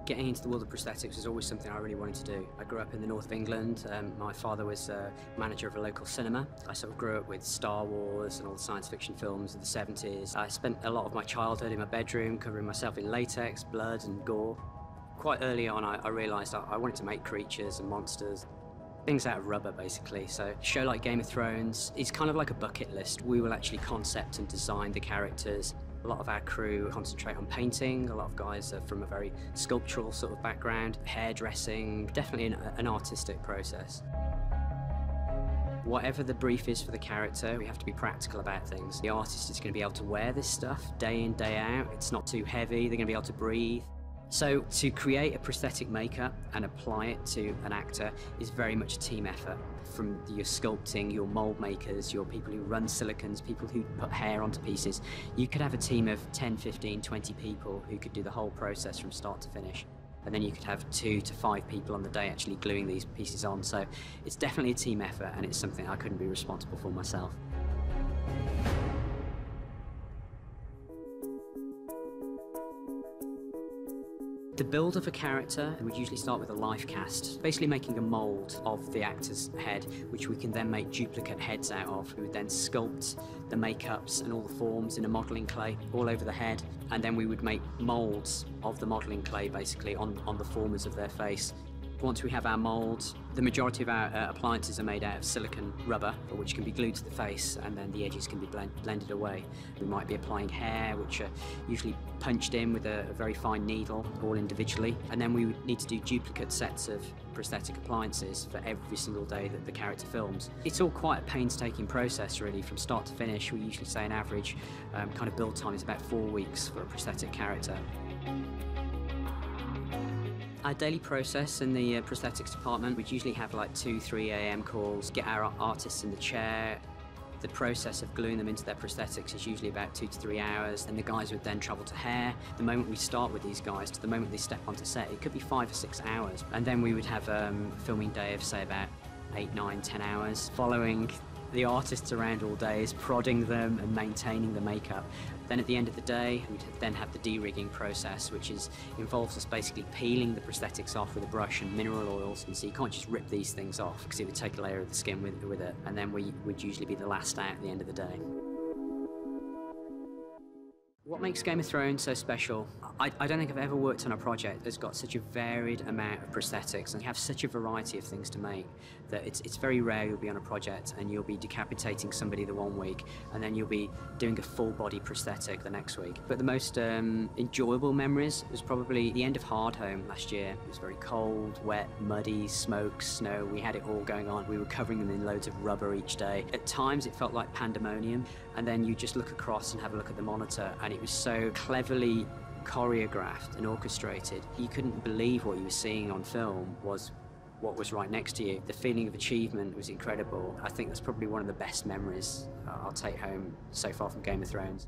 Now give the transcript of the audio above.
Getting into the world of prosthetics was always something I really wanted to do. I grew up in the north of England. My father was manager of a local cinema. I sort of grew up with Star Wars and all the science fiction films of the 70s. I spent a lot of my childhood in my bedroom covering myself in latex, blood and gore. Quite early on I realised I wanted to make creatures and monsters. Things out of rubber, basically. So a show like Game of Thrones is kind of like a bucket list. We will actually concept and design the characters. A lot of our crew concentrate on painting. A lot of guys are from a very sculptural sort of background, hairdressing, definitely an artistic process. Whatever the brief is for the character, we have to be practical about things. The artist is going to be able to wear this stuff day in, day out. It's not too heavy, they're going to be able to breathe. So to create a prosthetic makeup and apply it to an actor is very much a team effort. From your sculpting, your mold makers, your people who run silicons, people who put hair onto pieces, you could have a team of 10, 15, 20 people who could do the whole process from start to finish. And then you could have 2 to 5 people on the day actually gluing these pieces on. So it's definitely a team effort, and it's something I couldn't be responsible for myself. The build of a character would usually start with a life cast, basically making a mould of the actor's head, which we can then make duplicate heads out of. We would then sculpt the makeups and all the forms in a modelling clay all over the head, and then we would make moulds of the modelling clay basically on the formers of their face. Once we have our moulds, the majority of our appliances are made out of silicone rubber, which can be glued to the face, and then the edges can be blended away. We might be applying hair, which are usually punched in with a very fine needle, all individually, and then we would need to do duplicate sets of prosthetic appliances for every single day that the character films. It's all quite a painstaking process, really, from start to finish. We usually say an average kind of build time is about 4 weeks for a prosthetic character. Our daily process in the prosthetics department, we'd usually have like 2-3 a.m. calls, get our artists in the chair. The process of gluing them into their prosthetics is usually about 2 to 3 hours, and the guys would then travel to hair. The moment we start with these guys to the moment they step onto set, it could be 5 or 6 hours. And then we would have a filming day of, say, about 8, 9, 10 hours, following the artists around all day, is prodding them and maintaining the makeup. Then at the end of the day, we'd then have the de-rigging process, which involves us basically peeling the prosthetics off with a brush and mineral oils. And so you can't just rip these things off, because it would take a layer of the skin with it. And then we would usually be the last out at the end of the day. What makes Game of Thrones so special? I don't think I've ever worked on a project that's got such a varied amount of prosthetics and have such a variety of things to make that it's very rare you'll be on a project and you'll be decapitating somebody the one week and then you'll be doing a full body prosthetic the next week. But the most enjoyable memories was probably the end of Hard Home last year. It was very cold, wet, muddy, smoke, snow. We had it all going on. We were covering them in loads of rubber each day. At times it felt like pandemonium, and then you just look across and have a look at the monitor, and it was so cleverly choreographed and orchestrated. You couldn't believe what you were seeing on film was what was right next to you. The feeling of achievement was incredible. I think that's probably one of the best memories I'll take home so far from Game of Thrones.